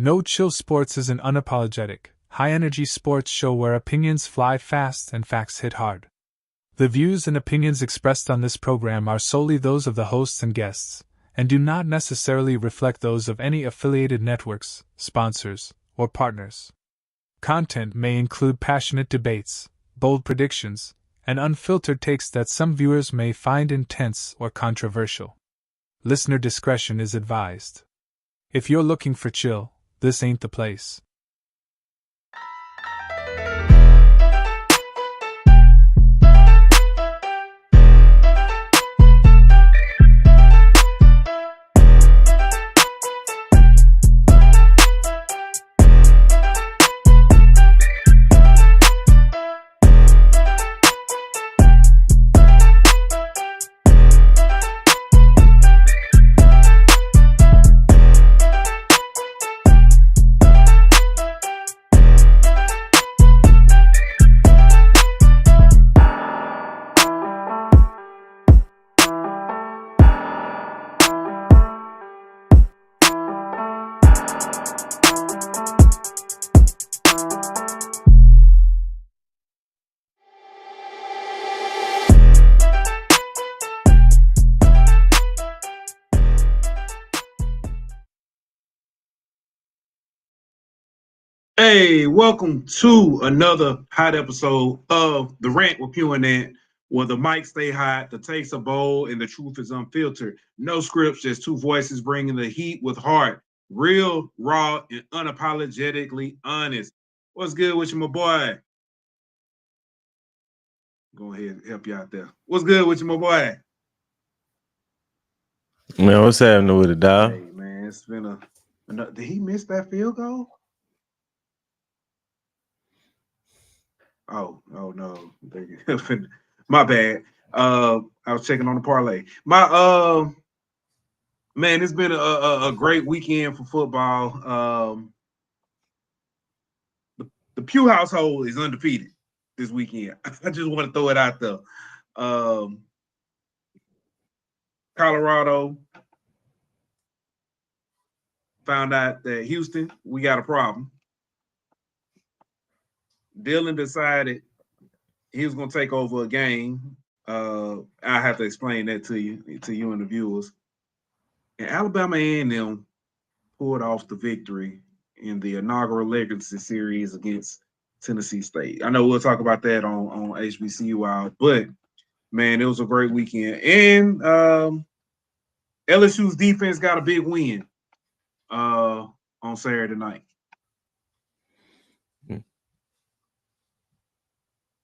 No Chill Sports is an unapologetic, high-energy sports show where opinions fly fast and facts hit hard. The views and opinions expressed on this program are solely those of the hosts and guests, and do not necessarily reflect those of any affiliated networks, sponsors, or partners. Content may include passionate debates, bold predictions, and unfiltered takes that some viewers may find intense or controversial. Listener discretion is advised. If you're looking for chill, this ain't the place. Hey, welcome to another hot episode of the Rant with Pough Ant, where the mics stay hot, the takes are bold, and the truth is unfiltered. No scripts, just two voices bringing the heat with heart. Real, raw, and unapologetically honest. What's good with you, my boy? Go ahead and help you out there. What's good with you, my boy? Man, what's happening with it, dog? Hey, man, it's been did he miss that field goal? Oh no. My bad. I was checking on the parlay. Man, it's been a great weekend for football. The Pough household is undefeated this weekend. I just want to throw it out there. Colorado found out that Houston, we got a problem. Dylan decided he was going to take over a game. I have to explain that to you and the viewers. And Alabama A&M pulled off the victory in the inaugural Legacy Series against Tennessee State. I know we'll talk about that on HBCU, but man, it was a great weekend. And LSU's defense got a big win on Saturday night.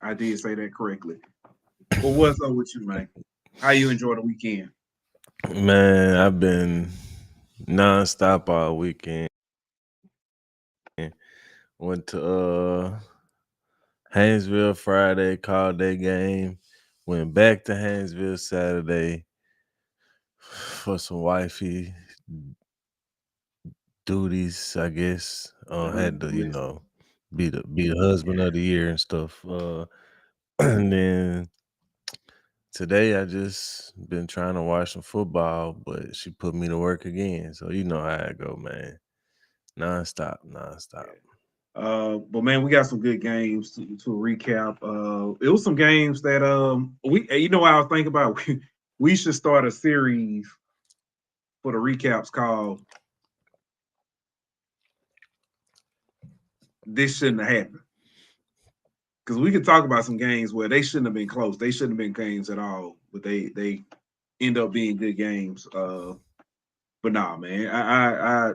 I did say that correctly. Well, what's up with you, man? How you enjoy the weekend? Man, I've been nonstop all weekend. Went to Haynesville Friday, called that game. Went back to Haynesville Saturday for some wifey duties, I guess. Had to, be the husband of the year and stuff. And then today I just been trying to watch some football, but she put me to work again. So you know how I go, man. Nonstop. But man, we got some good games to recap. It was some games that I was thinking about. We should start a series for the recaps called "This Shouldn't Have Happened," because we could talk about some games where they shouldn't have been close. They shouldn't have been games at all, but they end up being good games. But nah, man, I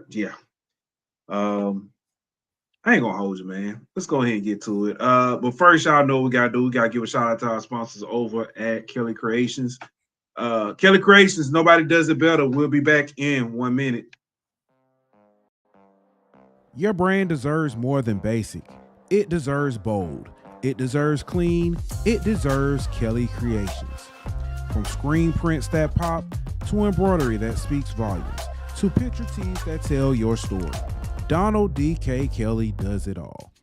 ain't gonna hold you, man. Let's go ahead and get to it. But first, y'all know what we gotta do. We gotta give a shout out to our sponsors over at Kelly Creations. Kelly Creations, nobody does it better. We'll be back in 1 minute. Your brand deserves more than basic. It deserves bold. It deserves clean. It deserves Kelly Creations. From screen prints that pop, to embroidery that speaks volumes, to picture tees that tell your story, Donald D.K. Kelly does it all.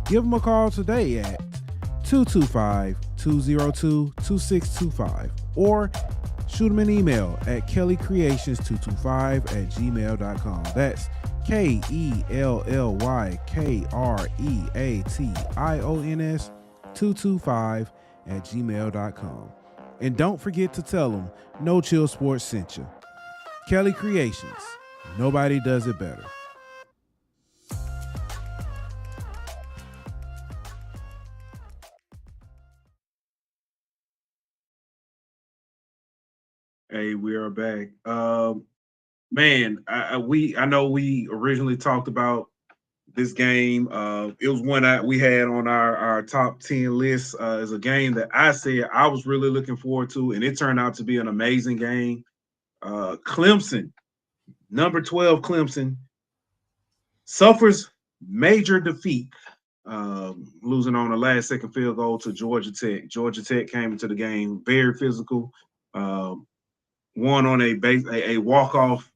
Give him a call today at 225-202-2625 or shoot him an email at kellycreations225@gmail.com. That's KELLYKREATIONS225@gmail.com. And don't forget to tell them No Chill Sports sent you. Kelly Creations. Nobody does it better. Hey, we are back. Man, I know we originally talked about this game. It was one that we had on our top 10 list as a game that I said I was really looking forward to, and it turned out to be an amazing game. Clemson, number 12 Clemson, suffers major defeat, losing on the last second field goal to Georgia Tech. Georgia Tech came into the game very physical, won on a walk-off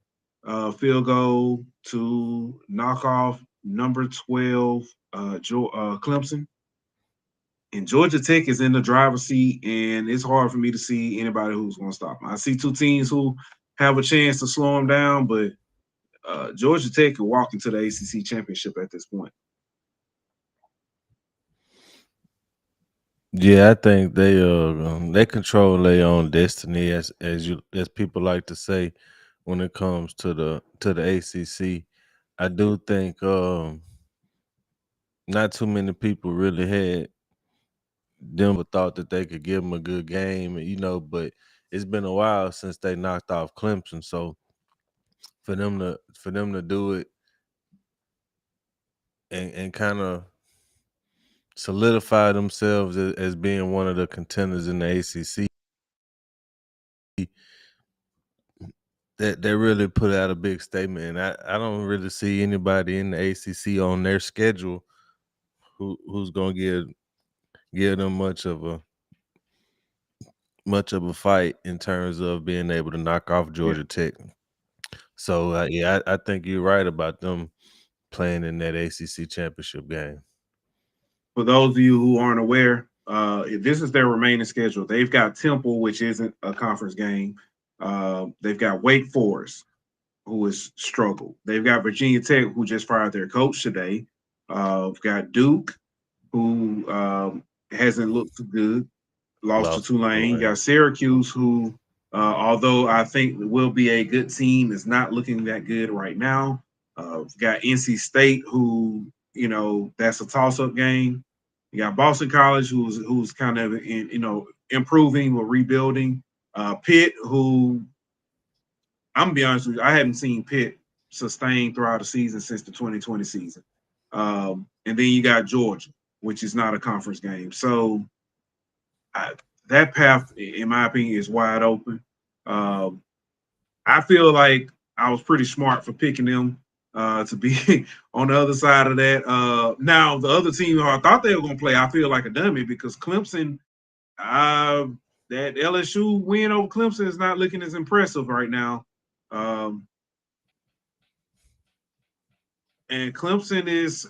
field goal to knock off number 12 Clemson. And Georgia Tech is in the driver's seat, and it's hard for me to see anybody who's going to stop them. I see two teams who have a chance to slow them down, but Georgia Tech could walk into the ACC championship at this point. Yeah, I think they control their own destiny, as people like to say, when it comes to the ACC. I do think not too many people really had them thought that they could give them a good game, but it's been a while since they knocked off Clemson, so for them to do it and kind of solidify themselves as being one of the contenders in the ACC, that they really put out a big statement. And I don't really see anybody in the ACC on their schedule who's gonna give them much of a fight in terms of being able to knock off Georgia Tech. So I think you're right about them playing in that ACC championship game. For those of you who aren't aware, if this is their remaining schedule, they've got Temple, which isn't a conference game. They've got Wake Forest, who has struggled. They've got Virginia Tech, who just fired their coach today. We've got Duke, who hasn't looked good, lost to Tulane. You got Syracuse, who, although I think will be a good team, is not looking that good right now. We've got NC State, who, that's a toss-up game. You got Boston College, who's kind of improving or rebuilding. Pitt, who, I'm gonna be honest with you, I haven't seen Pitt sustain throughout the season since the 2020 season. And then you got Georgia, which is not a conference game. So that path, in my opinion, is wide open. I feel like I was pretty smart for picking them to be on the other side of that. Now, the other team who I thought they were going to play, I feel like a dummy because Clemson, that LSU win over Clemson is not looking as impressive right now. And Clemson is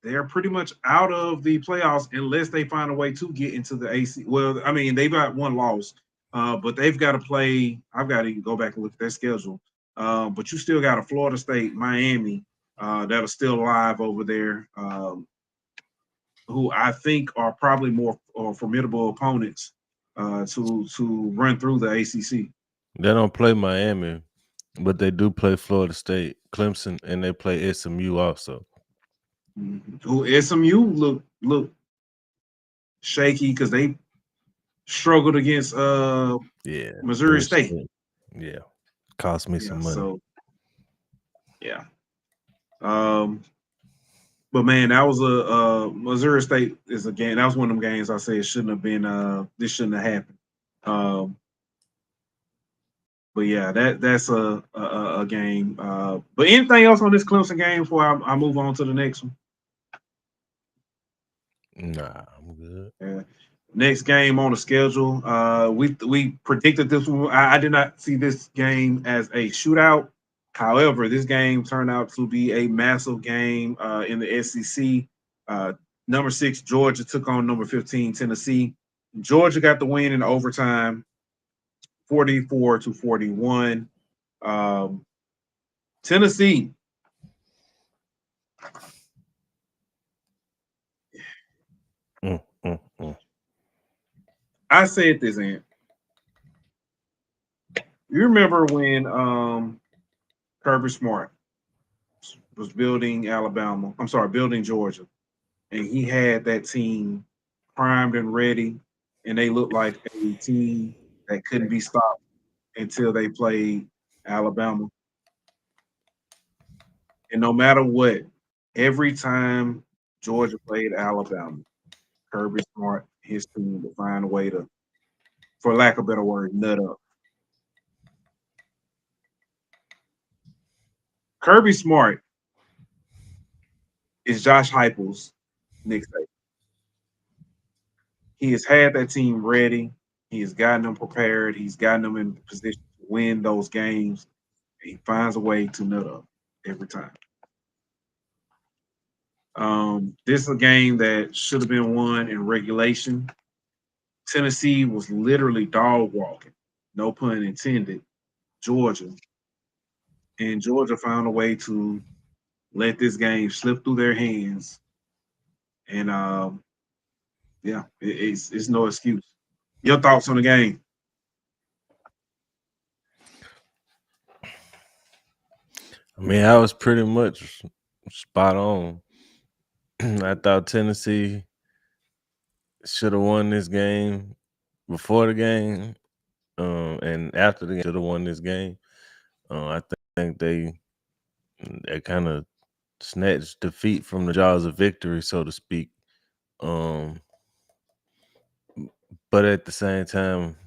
they're pretty much out of the playoffs unless they find a way to get into the AC. Well, I mean, they've got one loss, but they've got to play. I've got to even go back and look at their schedule. But you still got a Florida State, Miami that are still alive over there, who I think are probably more formidable opponents to run through the ACC. They don't play Miami, but they do play Florida State, Clemson, and they play SMU also. Who SMU look shaky because they struggled against Missouri State. Yeah, cost me some money. So, but man, that was a Missouri State is a game. That was one of them games I say it shouldn't have been. This shouldn't have happened. But yeah, that's a game. But anything else on this Clemson game before I move on to the next one? Nah, I'm good. Yeah. Next game on the schedule. We predicted this one. I did not see this game as a shootout. However, this game turned out to be a massive game in the SEC. Number 6 Georgia took on number 15 Tennessee. Georgia got the win in overtime, 44-41. Tennessee I said this, Ant. You remember when Kirby Smart was building building Georgia, and he had that team primed and ready, and they looked like a team that couldn't be stopped until they played Alabama. And no matter what, every time Georgia played Alabama, Kirby Smart, his team would find a way to, for lack of a better word, nut up. Kirby Smart is Josh Heupel's Nick Saban. He has had that team ready. He has gotten them prepared. He's gotten them in position to win those games. He finds a way to nut up every time. This is a game that should have been won in regulation. Tennessee was literally dog walking, no pun intended, Georgia. And Georgia found a way to let this game slip through their hands. And it's no excuse. Your thoughts on the game? I mean, I was pretty much spot on. I thought Tennessee should have won this game before the game, and after the game should have won this game. I think they kind of snatched defeat from the jaws of victory, so to speak. But at the same time,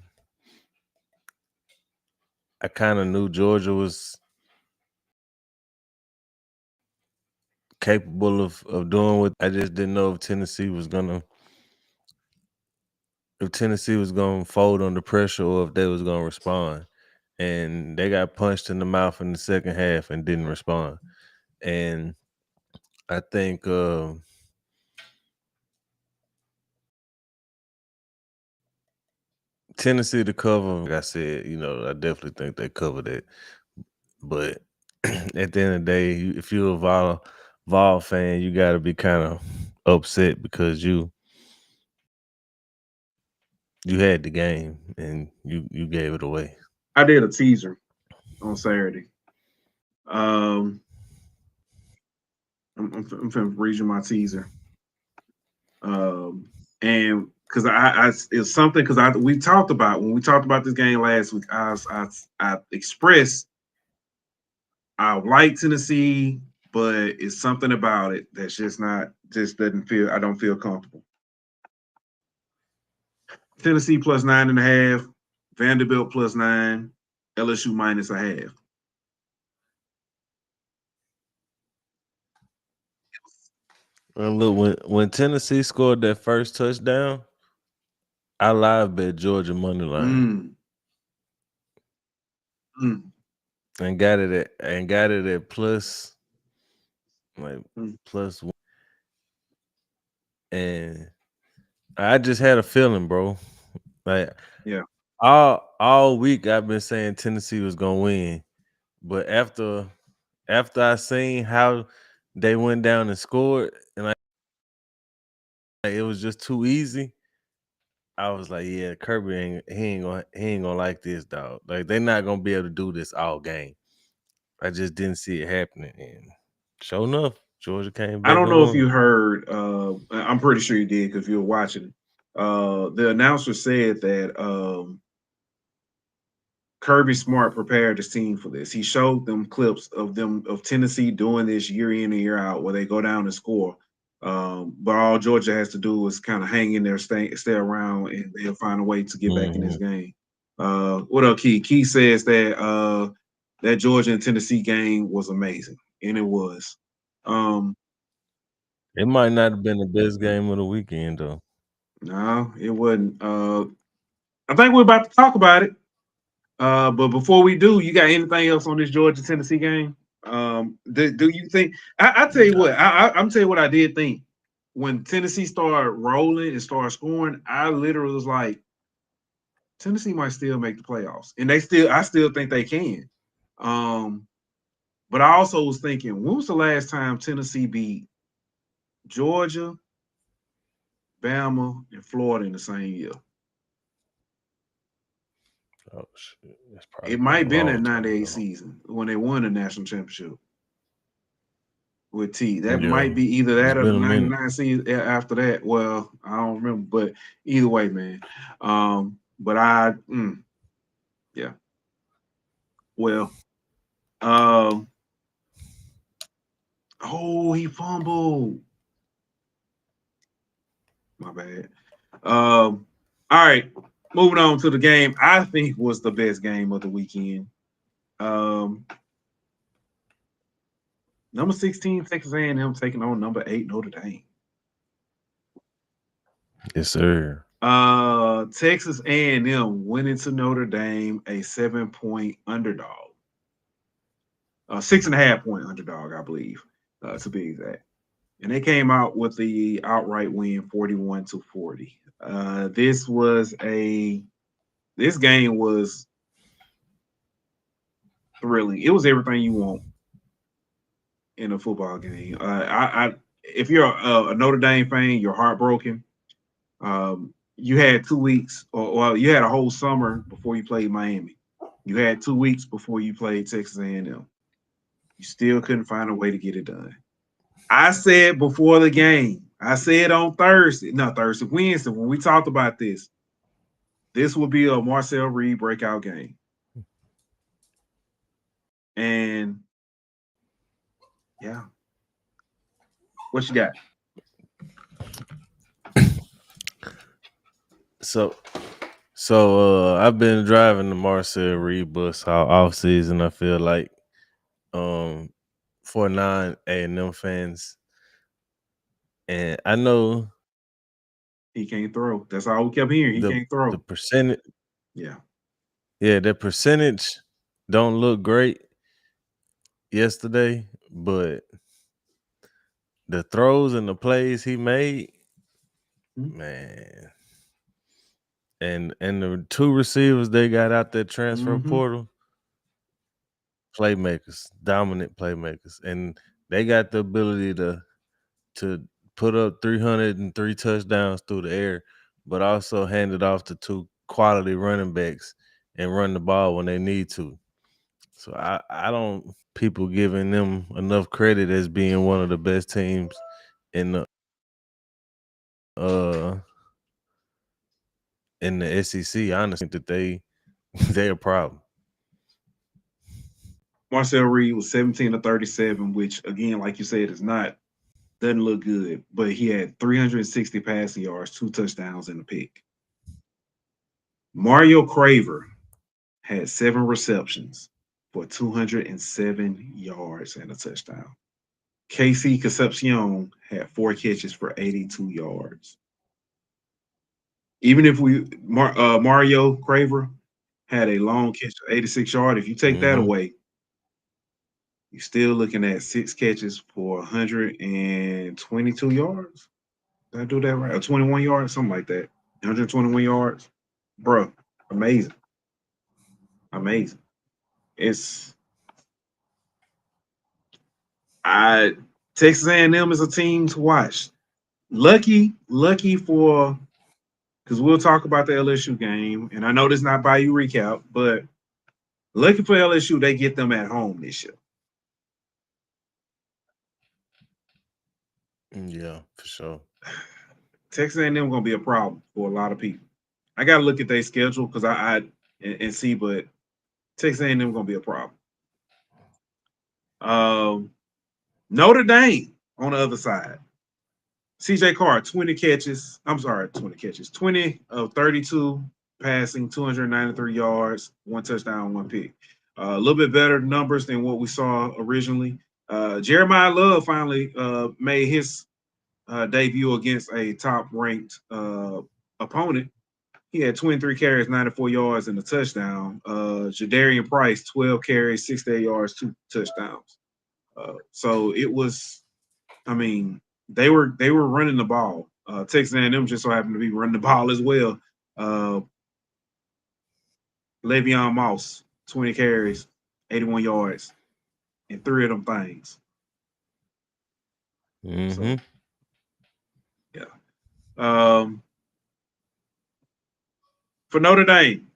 I kind of knew Georgia was capable of doing what. I just didn't know if Tennessee was gonna fold under pressure or if they was gonna respond. And they got punched in the mouth in the second half and didn't respond. And I think Tennessee to cover, like I said, I definitely think they covered it. But at the end of the day, if you're a Vol fan, you got to be kind of upset because you had the game and you gave it away. I did a teaser on Saturday. I'm finna read you my teaser. And because it's something because we talked about when we talked about this game last week. I expressed I like Tennessee, but it's something about it that's just doesn't feel. I don't feel comfortable. Tennessee plus 9.5, Vanderbilt plus 9, LSU minus a half. And look, when Tennessee scored that first touchdown, I live bet Georgia money line. And got it at plus plus 1. And I just had a feeling, bro. Like, yeah, all week I've been saying Tennessee was gonna win, but after I seen how they went down and scored, and it was just too easy. I was like, yeah, Kirby ain't gonna like this, dog. Like, they're not gonna be able to do this all game. I just didn't see it happening, and sure enough, Georgia came back. I don't know if you heard. I'm pretty sure you did because you were watching it. The announcer said that Kirby Smart prepared his team for this. He showed them clips of Tennessee doing this year in and year out, where they go down and score. But all Georgia has to do is kind of hang in there, stay around, and they'll find a way to get back in this game. What up, Key? Key says that that Georgia and Tennessee game was amazing, and it was. It might not have been the best game of the weekend, though. No, it wasn't. I think we're about to talk about it. But before we do, you got anything else on this Georgia Tennessee game? Do you think? I tell you what. I'm tell you what I did think when Tennessee started rolling and started scoring. I literally was like, Tennessee might still make the playoffs, and I still think they can. But I also was thinking, when was the last time Tennessee beat Georgia, Bama, and Florida in the same year? Oh shit, that's probably It been might a have been that long time 98 ago. season when they won the national championship with T. That Yeah, might be either that it's or the been a minute. 99 season after that. Well, I don't remember, but either way, man. But yeah. Well, oh, he fumbled. My bad. All right, moving on to the game I think was the best game of the weekend. Number 16, Texas A&M taking on number 8, Notre Dame. Yes, sir. Texas A&M went into Notre Dame a 7-point underdog. 6.5-point underdog, I believe, to be exact. And they came out with the outright win, 41-40. This game was thrilling. It was everything you want in a football game. If you're a Notre Dame fan, you're heartbroken. You had 2 weeks, or you had a whole summer before you played Miami. You had 2 weeks before you played Texas A&M. You still couldn't find a way to get it done. I said before the game, I said on Wednesday, when we talked about this would be a Marcel Reed breakout game. And yeah. What you got? So I've been driving the Marcel Reed bus all off season. I feel like for non-A&M fans, and I know he can't throw. That's all we kept hearing. He can't throw. The percentage, yeah, the percentage don't look great yesterday, but the throws and the plays he made, man. And the 2 receivers they got out there transfer portal, playmakers, dominant playmakers, and they got the ability to put up 303 touchdowns through the air, but also hand it off to 2 quality running backs and run the ball when they need to. So I don't people giving them enough credit as being one of the best teams in the SEC. Honestly, that they're a problem. Marcel Reed was 17-37, which again, like you said, doesn't look good. But he had 360 passing yards, 2 touchdowns, and a pick. Mario Craver had 7 receptions for 207 yards and a touchdown. KC Concepcion had 4 catches for 82 yards. Even if Mario Craver had a long catch of 86 yards, if you take that away, you're still looking at 6 catches for 122 yards. Did I do that right? Or 21 yards, something like that. 121 yards. Bro, amazing. Texas A&M is a team to watch. Lucky for, because we'll talk about the LSU game, and I know this is not Bayou recap, but lucky for LSU, they get them at home this year. Yeah, for sure. Texas A&M going to be a problem for a lot of people. I got to look at their schedule because and see, but Texas A&M going to be a problem. Notre Dame on the other side. CJ Carr, 20 of 32 passing, 293 yards, 1 touchdown, 1 pick. A little bit better numbers than what we saw originally. Jeremiah Love finally made his debut against a top-ranked opponent. He had 23 carries, 94 yards, and a touchdown. Jadarian Price, 12 carries, 68 yards, 2 touchdowns. So it was, they were running the ball. Texas A&M just so happened to be running the ball as well. Le'Veon Moss, 20 carries, 81 yards. in 3 of them things. Mm-hmm. So, yeah. For Notre Dame,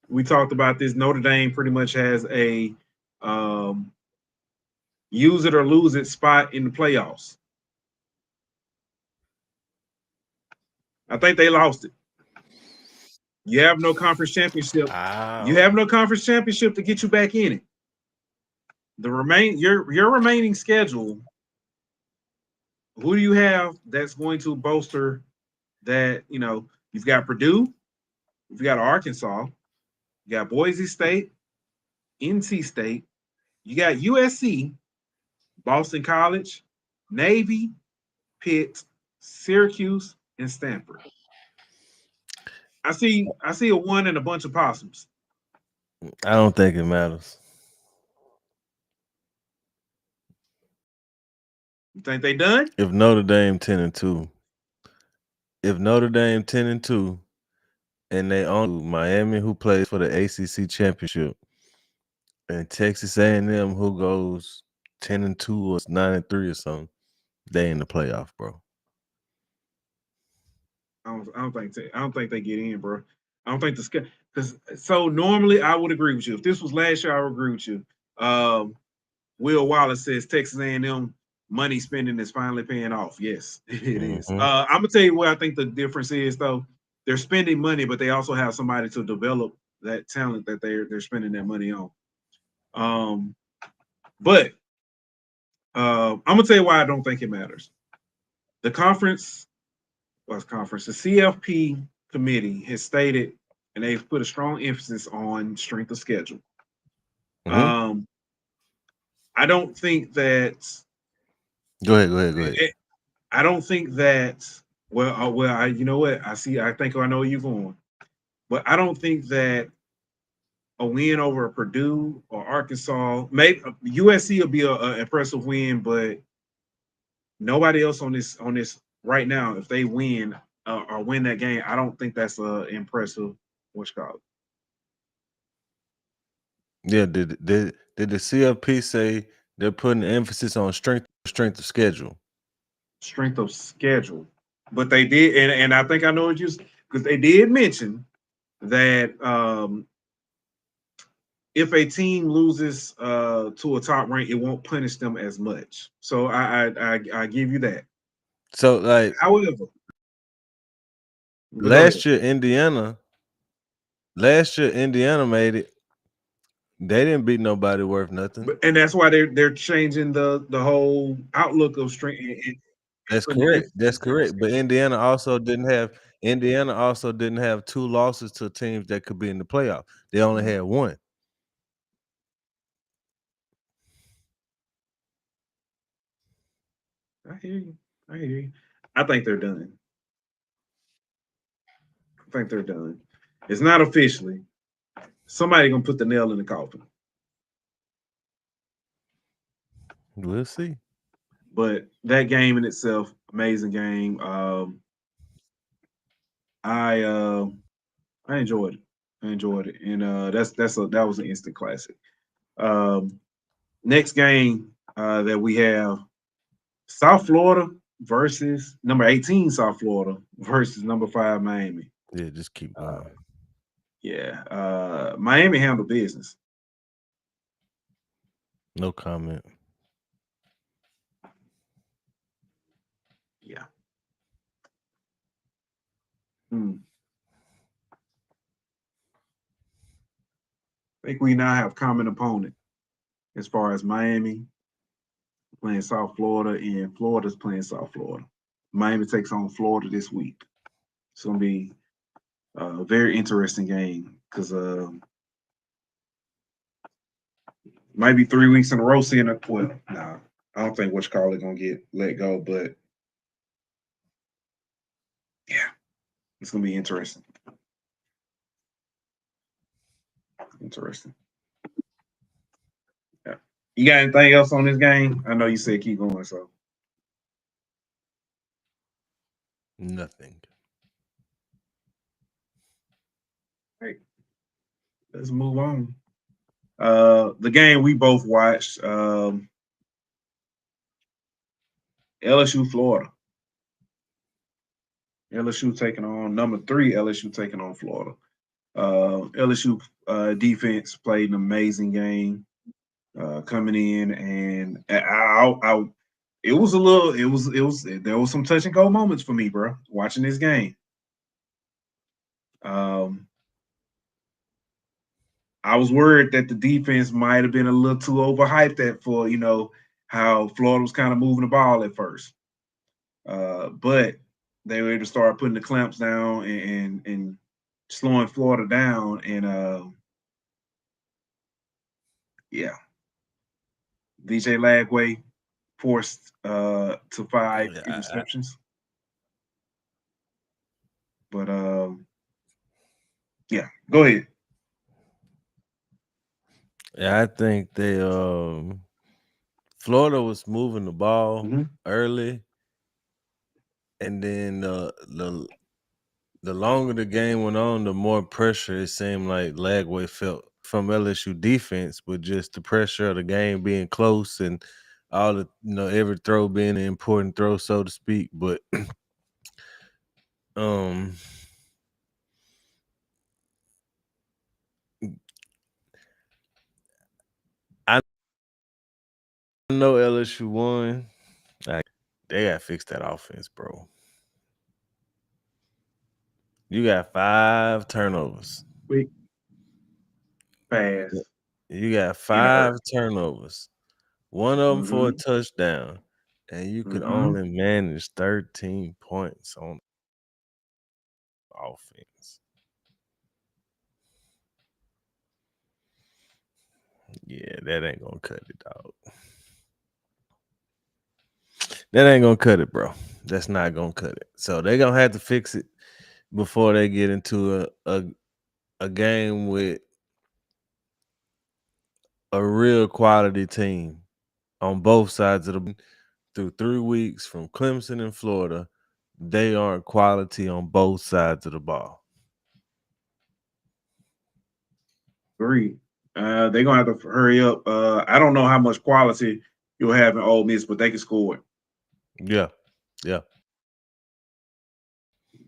we talked about this. Notre Dame pretty much has a use it or lose it spot in the playoffs. I think they lost it. You have no conference championship. You have no conference championship to get you back in it. Your remaining schedule. Who do you have that's going to bolster that? You've got Purdue, you've got Arkansas, you got Boise State, NC State, you got USC, Boston College, Navy, Pitt, Syracuse, and Stanford. I see a 1 and a bunch of possums. I don't think it matters. You think they done? If Notre Dame 10-2, and they own Miami, who plays for the ACC championship, and Texas A&M, who goes 10-2 or 9-3 or something, they in the playoff, bro. I don't think they get in, bro. I don't think because normally I would agree with you. If this was last year, I would agree with you. Will Wallace says Texas A&M money spending is finally paying off. Yes, it is. I'm gonna tell you what I think the difference is though. They're spending money, but they also have somebody to develop that talent that they're spending that money on. But I'm gonna tell you why I don't think it matters. The conference, the CFP committee has stated, and they've put a strong emphasis on strength of schedule. Mm-hmm. I don't think that. Go ahead. I don't think that. You know what? I think I know where you're going, but I don't think that a win over Purdue or Arkansas, maybe USC will be an impressive win, but nobody else on this right now, if they win or win that game, I don't think that's impressive. What's called? Yeah, did the CFP say they're putting emphasis on strength of schedule? Strength of schedule, but they did, and I think I know what you, because they did mention that if a team loses to a top rank, it won't punish them as much. So I give you that. So like, however, last year Indiana made it. They didn't beat nobody worth nothing. And that's why they're changing the whole outlook of strength. That's correct. But Indiana also didn't have 2 losses to teams that could be in the playoff. They only had 1. I hear you. I think they're done. It's not officially. Somebody gonna put the nail in the coffin. We'll see. But that game in itself, amazing game. I enjoyed it. And that was an instant classic. Next game that we have, South Florida versus number 18 South Florida versus number 5 Miami. Yeah, just keep going. Miami handled business. No comment. Yeah. I think we now have common opponent as far as Miami playing South Florida and Florida's playing South Florida. Miami takes on Florida this week. It's going to be a very interesting game because might be 3 weeks in a row seeing it. Well, nah, I don't think which call is going to get let go, but yeah, it's going to be interesting. Yeah. You got anything else on this game? I know you said keep going, so. Nothing. Hey, let's move on. The game we both watched, LSU, Florida. LSU taking on number 3. LSU taking on Florida. LSU defense played an amazing game coming in, and it was there was some touch and go moments for me, bro, watching this game. I was worried that the defense might have been a little too overhyped for how Florida was kind of moving the ball at first, but they were able to start putting the clamps down and slowing Florida down, and yeah, DJ Lagway forced to 5 interceptions. But yeah, go ahead. Yeah, I think they Florida was moving the ball early, and then the longer the game went on, the more pressure it seemed like Lagway felt from LSU defense, with just the pressure of the game being close and all the every throw being an important throw, so to speak. But I know LSU won. Like, they gotta fix that offense, bro. You got 5 turnovers. Quick pass. You got 5 turnovers. One of them for a touchdown, and you could only manage 13 points on offense. Yeah, that ain't gonna cut it, dog. That ain't gonna cut it, bro. That's not gonna cut it. So they're gonna have to fix it before they get into a game with a real quality team on both sides of the. Through 3 weeks from Clemson and Florida, they aren't quality on both sides of the ball. Agreed. They're gonna have to hurry up. I don't know how much quality you'll have in Ole Miss, but they can score it. Yeah.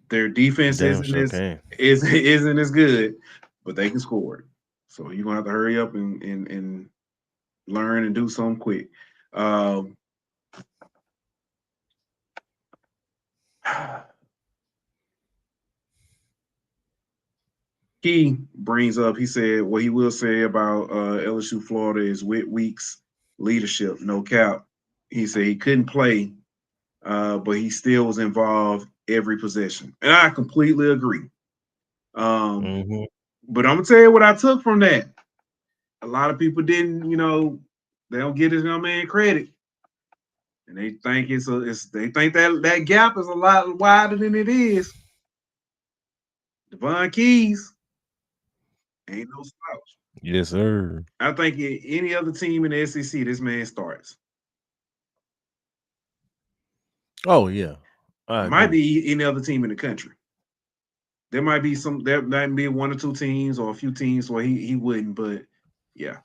Their defense isn't as good, but they can score it. So you're gonna have to hurry up and learn and do something quick. He brings up, he said, what he will say about LSU Florida is Whit Weeks' leadership, no cap. He said he couldn't play, but he still was involved every possession. And I completely agree. But I'm going to tell you what I took from that. A lot of people didn't, they don't give this young man credit. And they think they think that gap is a lot wider than it is. Devon Keys ain't no slouch. Yes, sir. I think any other team in the SEC, this man starts. Oh, yeah. Might be any other team in the country. There might be there might be 1 or 2 teams or a few teams where he wouldn't, but yeah.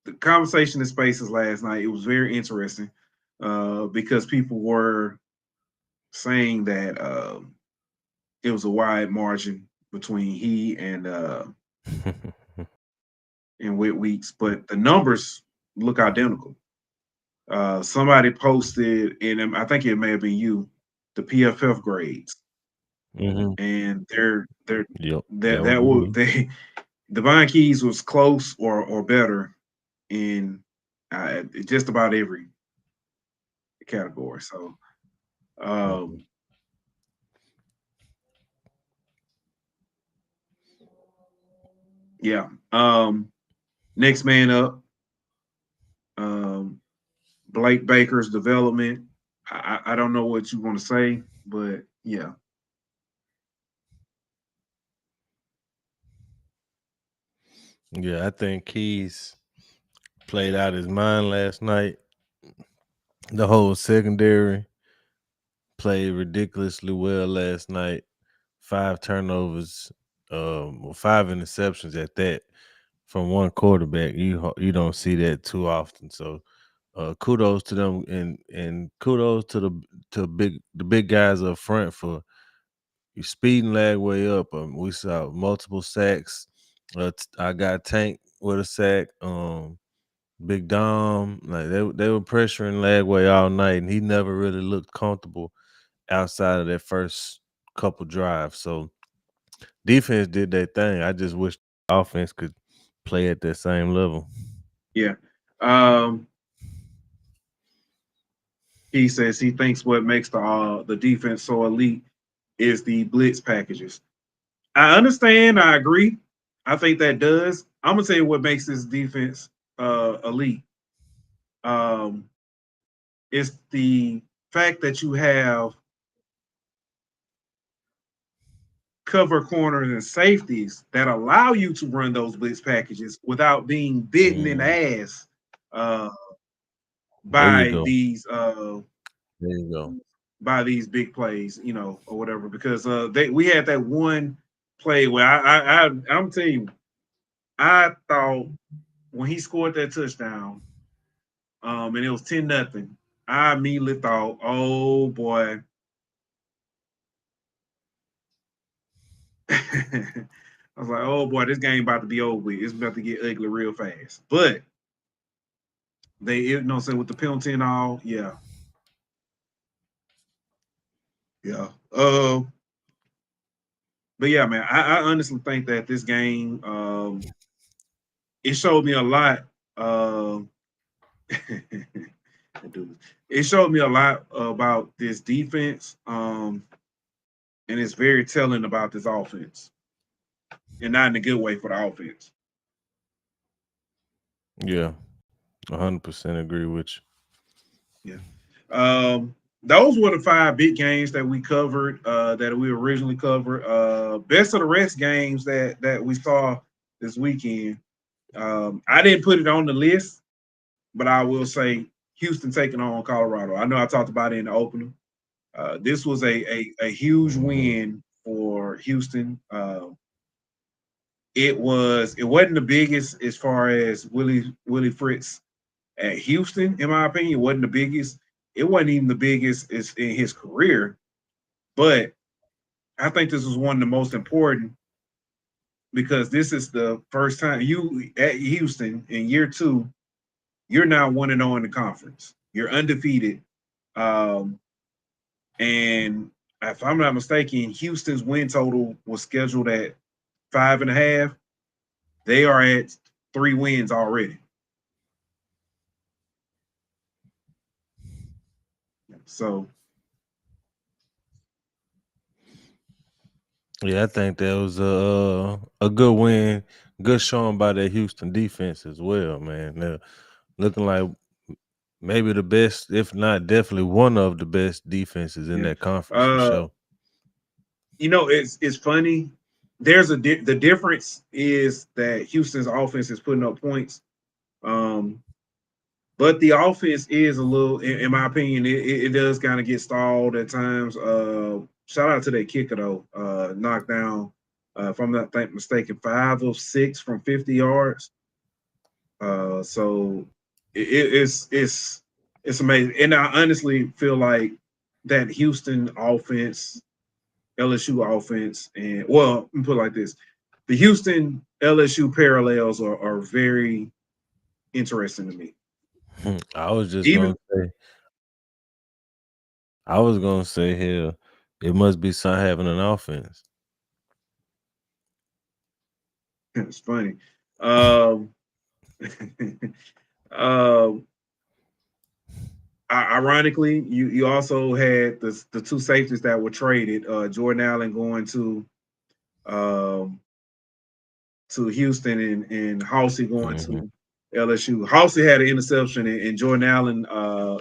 The conversation in Spaces last night, it was very interesting because people were saying that it was a wide margin between he and Whit Weeks, but the numbers look identical. Somebody posted, and I think it may have been you, the PFF grades, and Devon Keys was close or better in just about every category. So, yeah. Next man up, Blake Baker's development. I don't know what you want to say, but yeah. Yeah, I think Keys played out his mind last night. The whole secondary played ridiculously well last night. 5 turnovers, 5 interceptions at that from one quarterback. You don't see that too often. So kudos to them and kudos to the big guys up front for you speeding Lagway up. We saw multiple sacks. I got Tank with a sack. Big Dom, like they were pressuring Lagway all night, and he never really looked comfortable outside of that first couple drives. So defense did their thing. I just wish offense could play at that same level. Yeah. He says he thinks what makes the defense so elite is the blitz packages. I understand. I agree. I think that does. I'm gonna tell you what makes this defense elite. It's the fact that you have cover corners and safeties that allow you to run those blitz packages without being bitten in the ass by these there you go. By these big plays, you know, or whatever. Because we had that one play where I'm telling you, I thought when he scored that touchdown, and it was 10-0, I immediately thought, oh boy. I was like, oh boy, this game about to be over with. It's about to get ugly real fast. But they, you know, say with the penalty and all, yeah. Yeah. But yeah, man, I honestly think that this game, it showed me a lot. It showed me a lot about this defense, and it's very telling about this offense, and not in a good way for the offense. Yeah, 100% agree with you. Yeah. Those were the 5 big games that we covered, that we originally covered. Best of the rest games that we saw this weekend. I didn't put it on the list, but I will say Houston taking on Colorado. I know I talked about it in the opener. This was a huge win for Houston. It wasn't the biggest as far as Willie Fritz at Houston, in my opinion. It wasn't the biggest. It wasn't even the biggest in his career, but I think this was one of the most important because this is the first time you at Houston in year 2. You're now 1-0 in the conference. You're undefeated. And if I'm not mistaken, Houston's win total was scheduled at 5.5. They are at 3 wins already. So, yeah, I think that was a good win, good showing by that Houston defense as well, man. They're looking like maybe the best, if not definitely one of the best defenses in that conference for sure. You know, it's funny. There's the difference is that Houston's offense is putting up points, but the offense is a little, in my opinion, it does kind of get stalled at times. Shout out to that kicker though, knocked down, if I'm not mistaken, 5 of 6 from 50 yards. So it's amazing, and I honestly feel like that Houston offense, LSU offense, and well, let me put it like this: the Houston LSU parallels are very interesting to me. I was gonna say here, it must be something having an offense. It's funny. Um, ironically, you also had the 2 safeties that were traded. Jordan Allen going to Houston and Halsey going to LSU. Halsey had an interception, and Jordan Allen,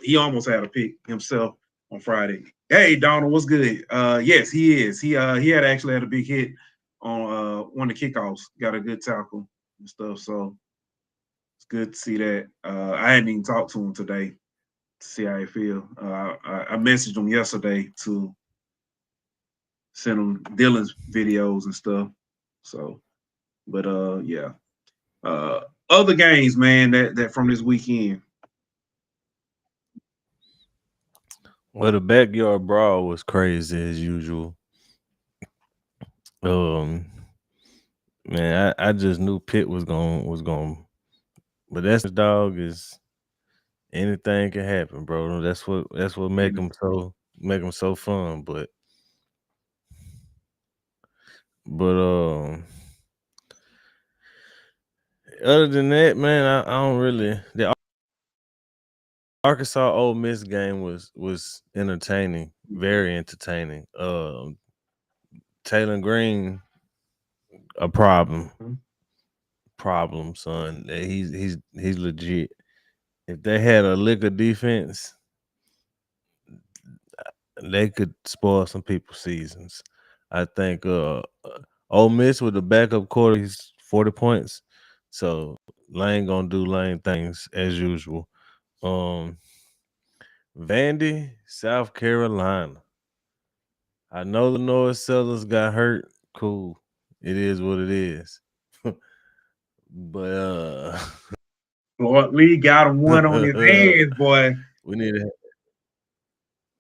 he almost had a pick himself on Friday. Hey, Donald, what's good? Yes, he is. He actually had a big hit on one of the kickoffs. Got a good tackle and stuff. So it's good to see that. I hadn't even talked to him today to see how he feel. I messaged him yesterday to sent him Dylan's videos and stuff. So, but yeah. Other games, man, that from this weekend. Well, the backyard brawl was crazy as usual. Man, I just knew Pitt was going, but that's dog is anything can happen, bro. That's what make them so fun. But other than that, man, I don't really. The Arkansas Ole Miss game was entertaining, very entertaining. Taylor Green, a problem, son. He's legit. If they had a lick of defense, they could spoil some people's seasons. I think Ole Miss with the backup quarter, he's 40 points. So Lane gonna do Lane things as usual. Vandy, South Carolina. I know the Noah Sellers got hurt. Cool. It is what it is. But Lord Lee got one on his hands, boy. We need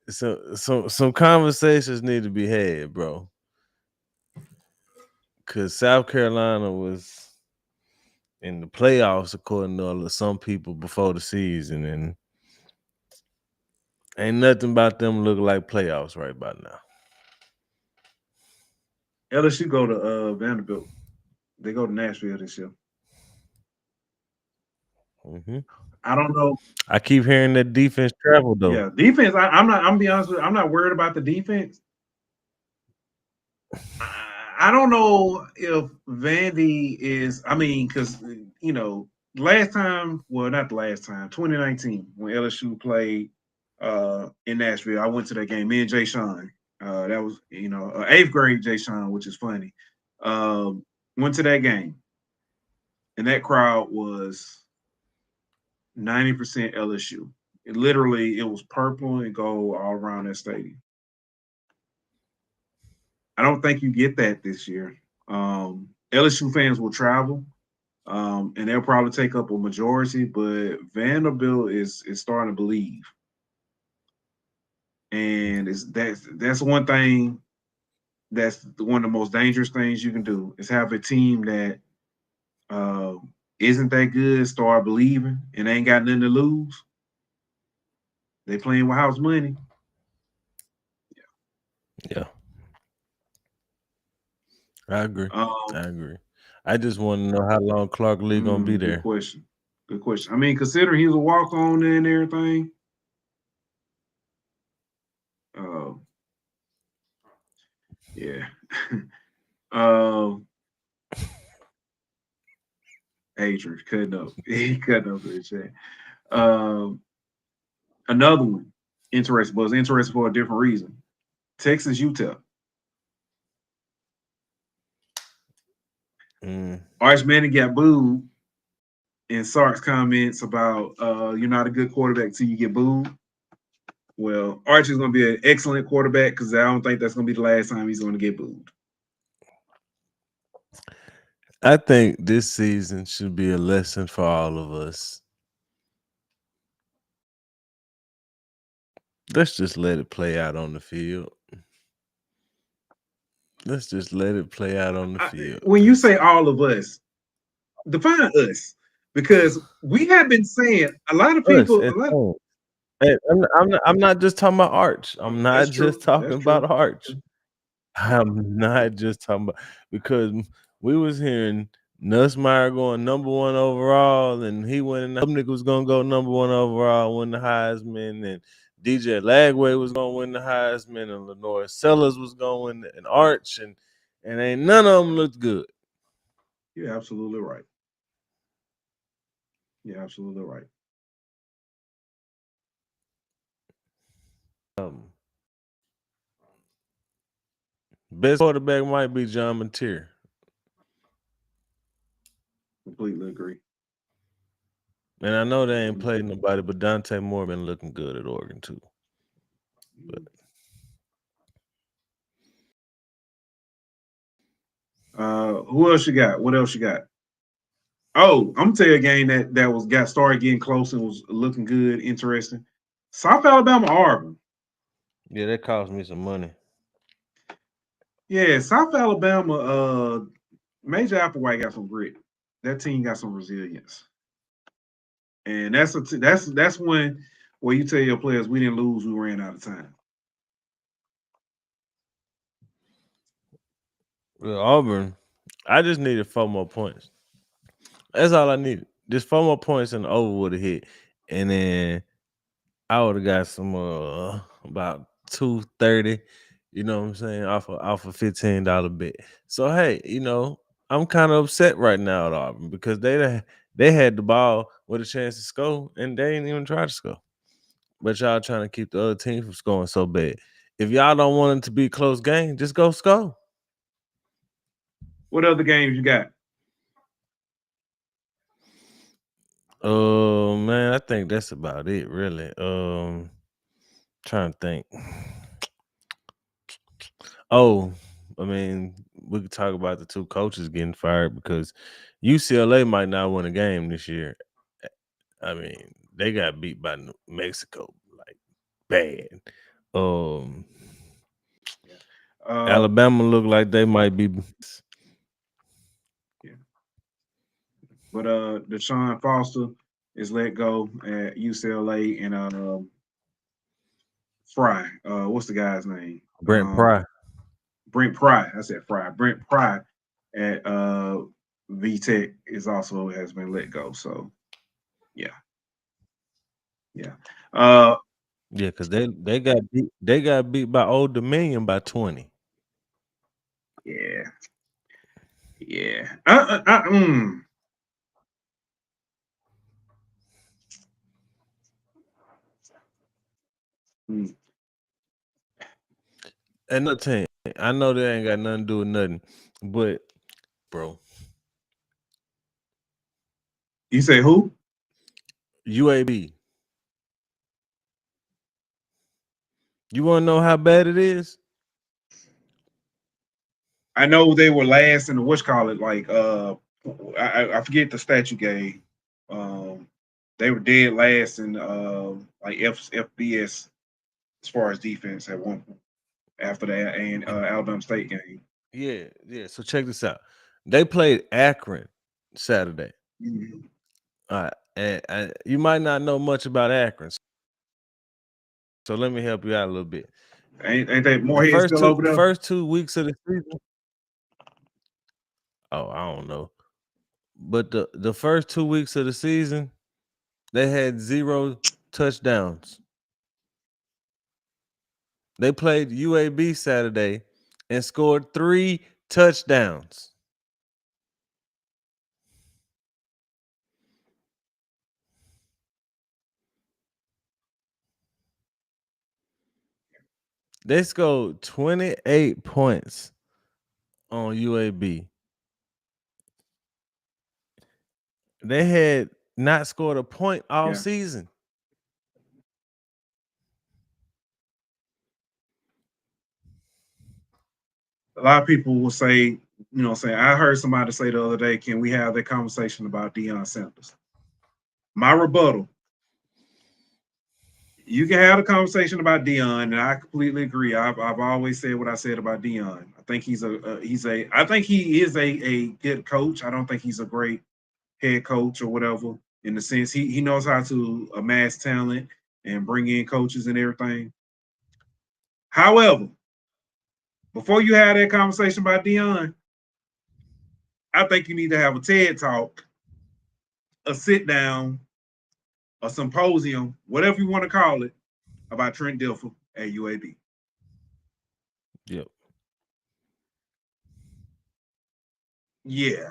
to some conversations need to be had, bro. Cause South Carolina was in the playoffs, according to some people before the season, and ain't nothing about them look like playoffs right about now. LSU go to Vanderbilt. They go to Nashville this year. Mm-hmm. I don't know. I keep hearing that defense travel though. Yeah, defense. I'm not. I'm gonna be honest with you. I'm not worried about the defense. I don't know if Vandy is. I mean, because last time. Well, not the last time. 2019 when LSU played in Nashville. I went to that game. Me and Jay Sean. That was 8th grade Jay Sean, which is funny. Went to that game, and that crowd was 90% LSU. It was purple and gold all around that stadium. I don't think you get that this year. LSU fans will travel, and they'll probably take up a majority, but Vanderbilt is starting to believe. And that's one thing that's one of the most dangerous things you can do is have a team that isn't that good start believing and ain't got nothing to lose. They playing with house money. Yeah. I agree. I just want to know how long Clark Lee gonna be there. Good question. I mean, considering he was a walk-on there and everything. Yeah. Adrian cutting up. He cutting up the chat. Another one. Interesting, but it's interesting for a different reason. Texas, Utah. Arch Manning got booed in Sark's comments about you're not a good quarterback till you get booed. Well, Arch is going to be an excellent quarterback because I don't think that's going to be the last time he's going to get booed. I think this season should be a lesson for all of us. Let's just let it play out on the field. Let's just let it play out on the field. When you say all of us, define us. Because we have been saying a lot of people. I'm not just talking about Arch. I'm not just talking about Arch. I'm not just talking about because we was hearing Nussmeier going number 1 overall, and he went. Nigga was gonna go number 1 overall, win the Heisman, and DJ Lagway was gonna win the Heisman, and Lenore Sellers was gonna win, and Arch, and ain't none of them looked good. You're absolutely right. You're absolutely right. Best quarterback might be John Mateer. Completely agree. And I know they ain't played nobody, but Dante Moore been looking good at Oregon too. But Who else you got? What else you got? Oh, I'm gonna tell you a game that got started getting close and was looking good, interesting. South Alabama Auburn. Yeah, that cost me some money. Yeah, South Alabama. Major Applewhite got some grit. That team got some resilience, and that's when where you tell your players we didn't lose, we ran out of time. With Auburn, I just needed 4 more points. That's all I needed. Just 4 more points and the over would have hit, and then I would have got some about 230. You know what I'm saying? Off a $15 bet. So hey, I'm kind of upset right now at Auburn because they had the ball with a chance to score and they didn't even try to score. But y'all trying to keep the other team from scoring so bad. If y'all don't want it to be a close game, just go score. What other games you got? Oh man, I think that's about it, really. Trying to think. Oh, I mean, we could talk about the 2 coaches getting fired because UCLA might not win a game this year. I mean, they got beat by Mexico like bad. Um, Alabama look like they might be. Yeah. But Deshaun Foster is let go at UCLA, and Fry. What's the guy's name? Brent Pry. Brent Pry. I said Fry. Brent Pry at VTech has been let go. So yeah. Yeah, because they got beat by Old Dominion by 20. Yeah. Yeah. Another team. I know that ain't got nothing to do with nothing, but bro, You say who? UAB. You want to know how bad it is? I know they were last in the like I forget the stat you gave. They were dead last in like FBS as far as defense at one point after that and Alabama State game. Yeah. So check this out. They played Akron Saturday. Mm-hmm. All right, and you might not know much about Akron, so let me help you out a little bit. Ain't they Morehead still over there? The first 2 weeks of the season. Oh, I don't know. But the first 2 weeks of the season, they had 0 touchdowns. They played UAB Saturday and scored 3 touchdowns. They scored 28 points on UAB. They had not scored a point all season. A lot of people will say, I heard somebody say the other day, can we have that conversation about Deion Sanders? My rebuttal, you can have a conversation about Deion, and I completely agree. I've always said what I said about Deion. I think I think he is a good coach. I don't think he's a great head coach or whatever, in the sense he knows how to amass talent and bring in coaches and everything. However, before you have that conversation about Deion, I think you need to have a TED talk, a sit down, a symposium, whatever you want to call it, about Trent Dilfer at UAB. Yep. Yeah.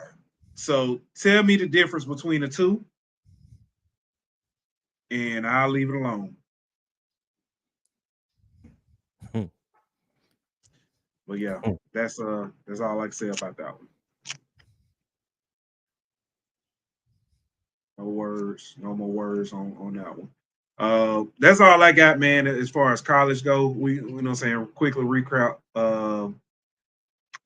So tell me the difference between the two, and I'll leave it alone. But yeah, that's all I can say about that one. No more words on that one. That's all I got, man. As far as college go, we quickly recap the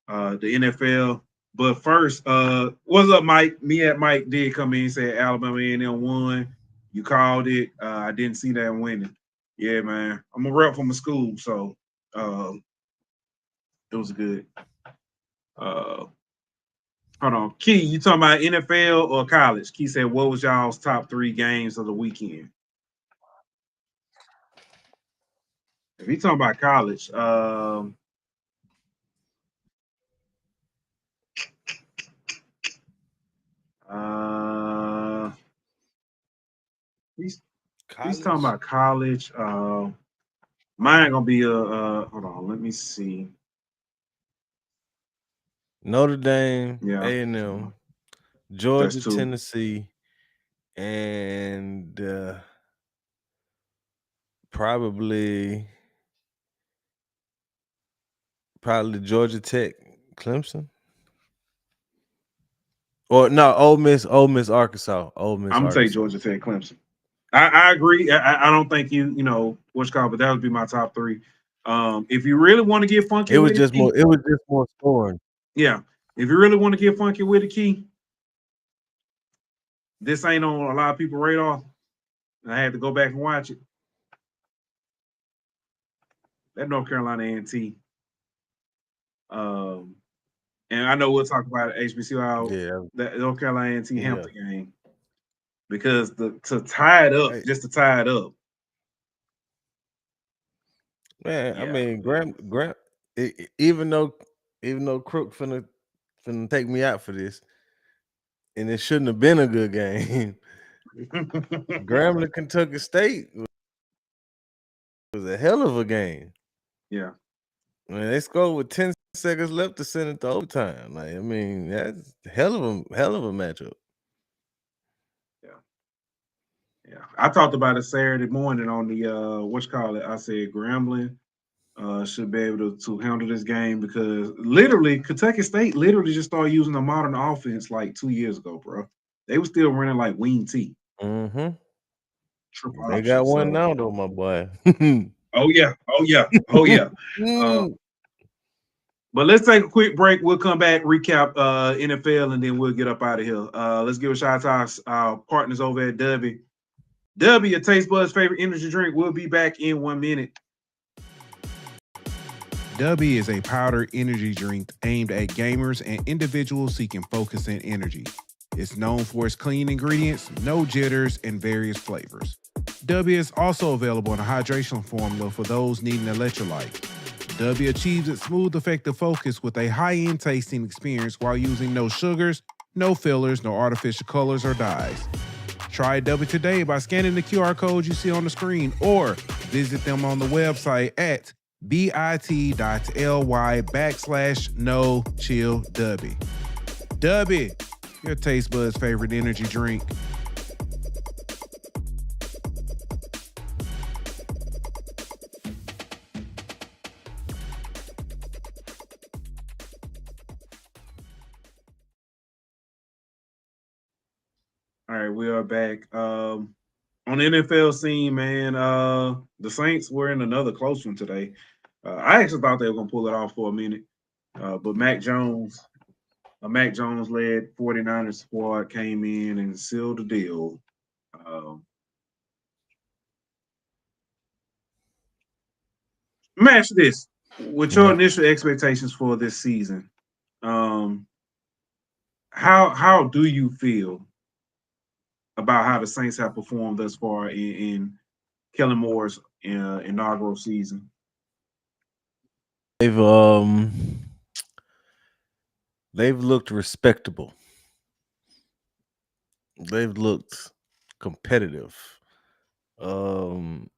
NFL. But first, what's up, Mike? Me at Mike did come in and say Alabama A&M won. You called it. I didn't see that winning. Yeah, man. I'm a rep from a school, so it was good. Hold on. Key, you talking about NFL or college? Key said, what was y'all's top 3 games of the weekend? If you talking about college, he's talking about college. Mine gonna be hold on, let me see. Notre Dame, Yeah. A&M, Georgia, Tennessee, and probably Georgia Tech, Clemson. Or no, Ole Miss, Arkansas. I'm gonna take Georgia Tech, Clemson. I agree. I don't think you know what's called, but that would be my top 3. If you really want to get funky, it was just more scoring. Yeah, if you really want to get funky with the Key, this ain't on a lot of people's radar. I had to go back and watch it. That North Carolina A&T. And I know we'll talk about HBCU, that North Carolina A&T Hampton game, because to tie it up, just to tie it up. Man, yeah. I mean, Graham, even though Crook finna take me out for this, and it shouldn't have been a good game. Grambling, Kentucky State was a hell of a game. Yeah. I mean, they scored with 10 seconds left to send it to overtime. Like, I mean, that's hell of a matchup. Yeah. I talked about it Saturday morning on the I said Grambling should be able to handle this game, because literally Kentucky State literally just started using a modern offense like 2 years ago, bro. They were still running like wing T. Mm-hmm. Triple they option, got one now though, my boy. Oh yeah. But let's take a quick break. We'll come back, recap NFL, and then we'll get up out of here. Let's give a shout out to our partners over at W. W, your taste buds' favorite energy drink. We'll be back in 1 minute. W is a powdered energy drink aimed at gamers and individuals seeking focus and energy. It's known for its clean ingredients, no jitters, and various flavors. W is also available in a hydration formula for those needing electrolyte. W achieves its smooth, effective focus with a high-end tasting experience while using no sugars, no fillers, no artificial colors or dyes. Try W today by scanning the QR code you see on the screen, or visit them on the website at bit.ly/no-chill-W. W, your taste buds' favorite energy drink. All right, we are back. On the NFL scene, man, the Saints were in another close one today. I actually thought they were going to pull it off for a minute, but Mac Jones led 49ers squad came in and sealed the deal. Match this with your initial expectations for this season. How do you feel about how the Saints have performed thus far in Kellen Moore's inaugural season? They've looked respectable. They've looked competitive. But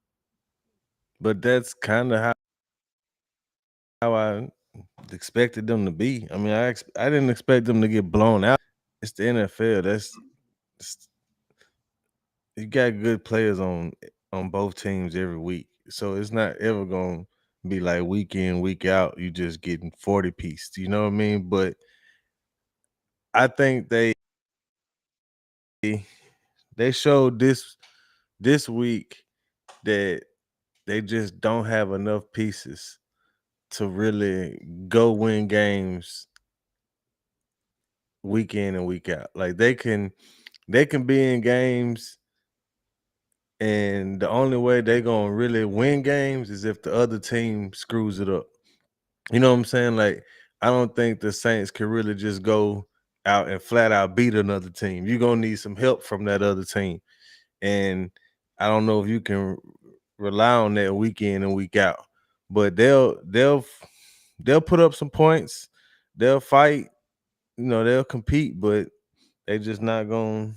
that's kind of how I expected them to be. I mean, I didn't expect them to get blown out. It's the NFL. You got good players on both teams every week, so it's not ever gonna be like week in, week out. You just getting 40 piece. You know what I mean? But I think they showed this week that they just don't have enough pieces to really go win games week in and week out. Like they can be in games, and the only way they gonna really win games is if the other team screws it up. You know what I'm saying? Like, I don't think the Saints can really just go out and flat out beat another team. You're gonna need some help from that other team. And I don't know if you can rely on that week in and week out. But they'll put up some points, they'll fight, they'll compete, but they just not gonna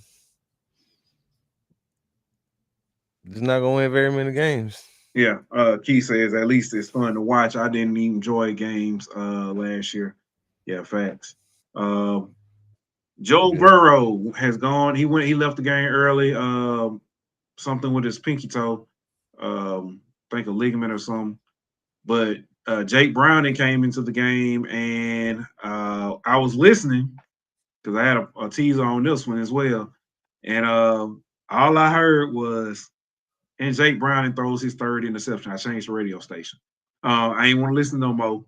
win very many games. Yeah, Key says at least it's fun to watch. I didn't even enjoy games last year. Yeah, facts. Joe Burrow has gone. He left the game early. Something with his pinky toe. I think a ligament or something. But Jake Browning came into the game, and I was listening because I had a teaser on this one as well. And all I heard was, and Jake Browning throws his third interception. I changed the radio station. I ain't want to listen no more.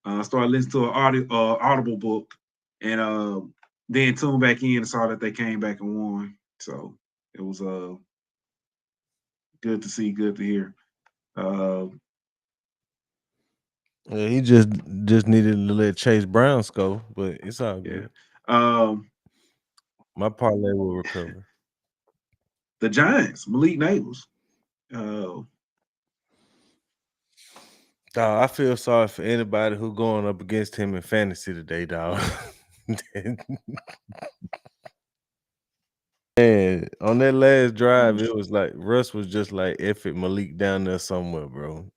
I started listening to an Audible book, and then tuned back in and saw that they came back and won. So it was good to see, good to hear. Yeah, he just needed to let Chase Brown score, but it's all good. My parlay will recover. The Giants, Malik Neighbors. Dog, I feel sorry for anybody who going up against him in fantasy today, dog. And on that last drive, it was like Russ was just like, F it, Malik down there somewhere, bro.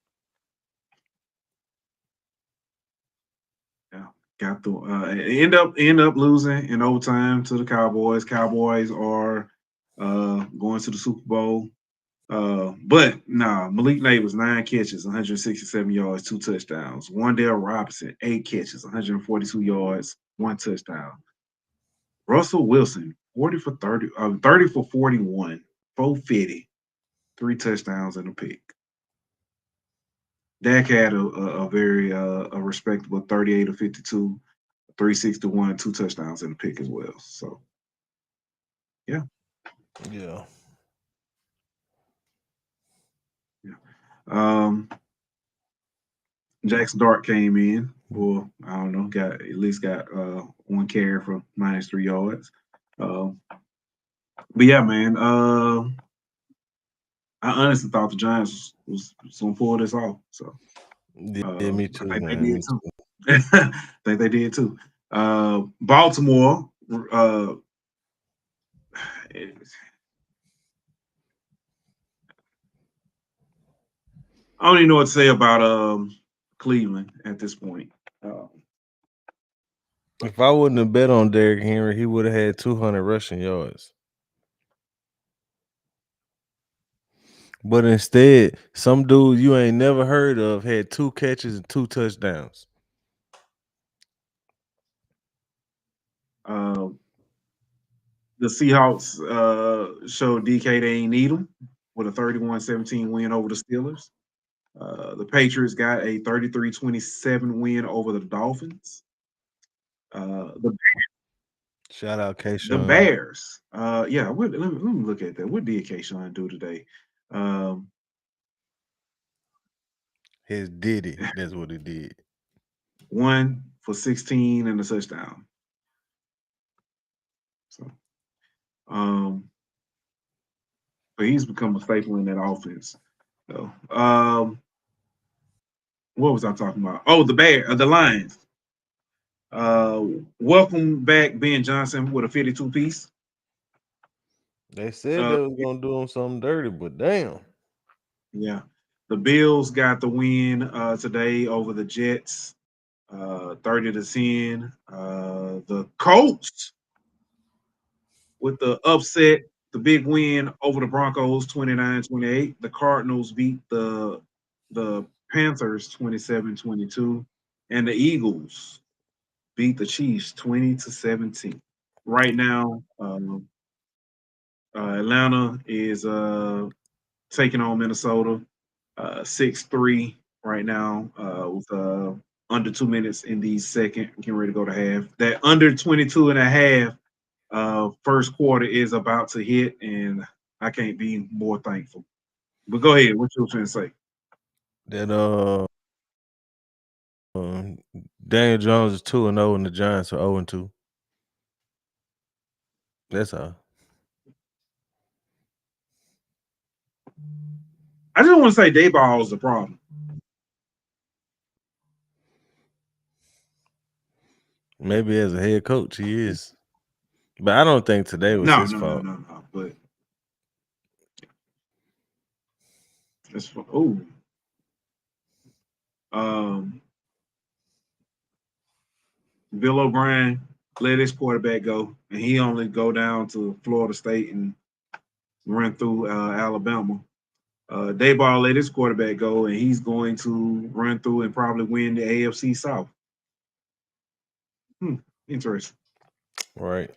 Yeah, got the end up losing in overtime to the Cowboys. Cowboys are going to the Super Bowl. But Malik Neighbors, 9 catches, 167 yards, 2 touchdowns. Wan'Dale Robinson, 8 catches, 142 yards, 1 touchdown. Russell Wilson, 40 for 30, 30 for 41, 450, 3 touchdowns and a pick. Dak had a very respectable 38 of 52, 361, 2 touchdowns and a pick as well. So, yeah. Jackson Dart came in for, I don't know, got 1 carry for -3 yards. But yeah, man, I honestly thought the Giants was gonna pull this off. So yeah, me too. I think they did too. I think they did too. Baltimore. I don't even know what to say about Cleveland at this point. If I wouldn't have bet on Derrick Henry, he would have had 200 rushing yards. But instead, some dude you ain't never heard of had 2 catches and 2 touchdowns. The Seahawks showed DK they ain't need him with a 31-17 win over the Steelers. The Patriots got a 33-27 win over the Dolphins. Shout out K-Shon. The Bears. Let me look at that. What did K-Shon do today? His Diddy. That's what he did. 1 for 16 and a touchdown. So, but he's become a staple in that offense. So, what was I talking about? Oh, the Lions. Welcome back Ben Johnson with a 52 piece. They said they was gonna do him something dirty, but damn. Yeah. The Bills got the win today over the Jets, 30-10. The Colts with the upset, the big win over the Broncos, 29-28. The Cardinals beat the Panthers 27-22, and the Eagles beat the Chiefs 20-17. Right now, Atlanta is taking on Minnesota 6-3 right now with under 2 minutes in the second. Getting ready to go to half. That under 22 and a half first quarter is about to hit, and I can't be more thankful. But go ahead. What you trying to say? That Daniel Jones is 2-0 and the Giants are 0-2. That's all. I just want to say Dayball is the problem. Maybe as a head coach he is. But I don't think today was his fault. No. But it's oh. Bill O'Brien let his quarterback go, and he only go down to Florida State and run through Alabama. Dayball let his quarterback go, and he's going to run through and probably win the AFC South. Interesting. Right.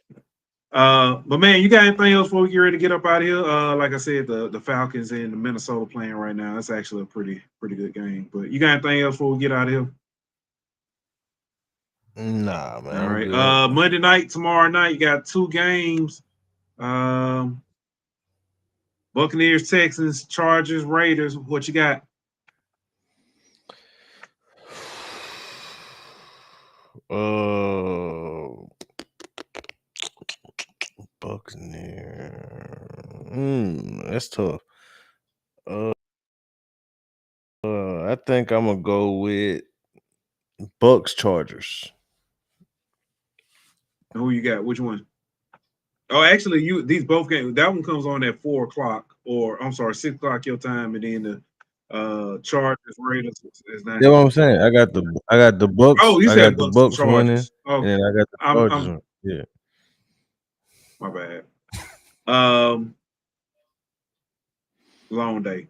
But man, you got anything else before we get ready to get up out of here? Like I said, the Falcons and the Minnesota playing right now. It's actually a pretty good game. But you got anything else before we get out of here? Nah, man. All right. Monday night, tomorrow night, you got 2 games. Buccaneers, Texans, Chargers, Raiders. What you got? Buccaneers. That's tough. I think I'm gonna go with Bucks Chargers. Who you got? Which one? Oh, actually, these both games. That one comes on at 4:00, or I'm sorry, 6:00 your time, and then the Chargers Raiders is not. That's what I'm saying. I got the Bucks. Oh, you I said got the Bucks Bucks Chargers. winning, Oh, and then I got the Chargers. Yeah, my bad. Long day.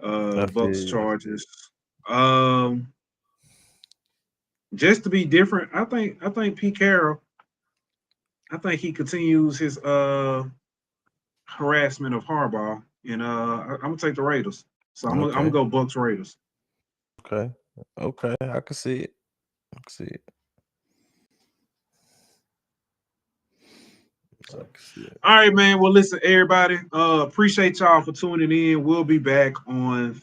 Bucks Chargers. Just to be different, I think Pete Carroll. I think he continues his harassment of Harbaugh, and I'm gonna take the Raiders. So I'm gonna go Bucks Raiders. Okay, I can see it. All right, man. Well, listen, everybody. Appreciate y'all for tuning in. We'll be back on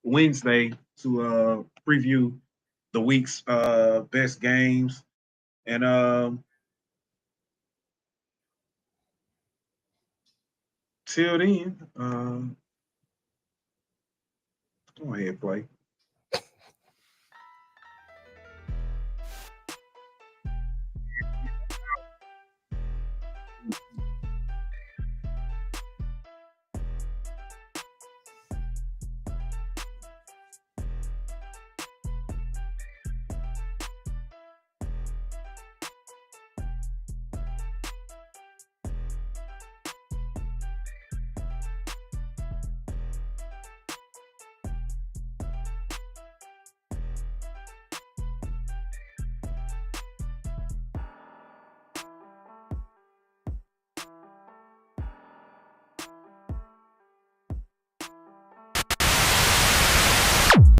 Wednesday to preview the week's best games. And till then, go ahead, play.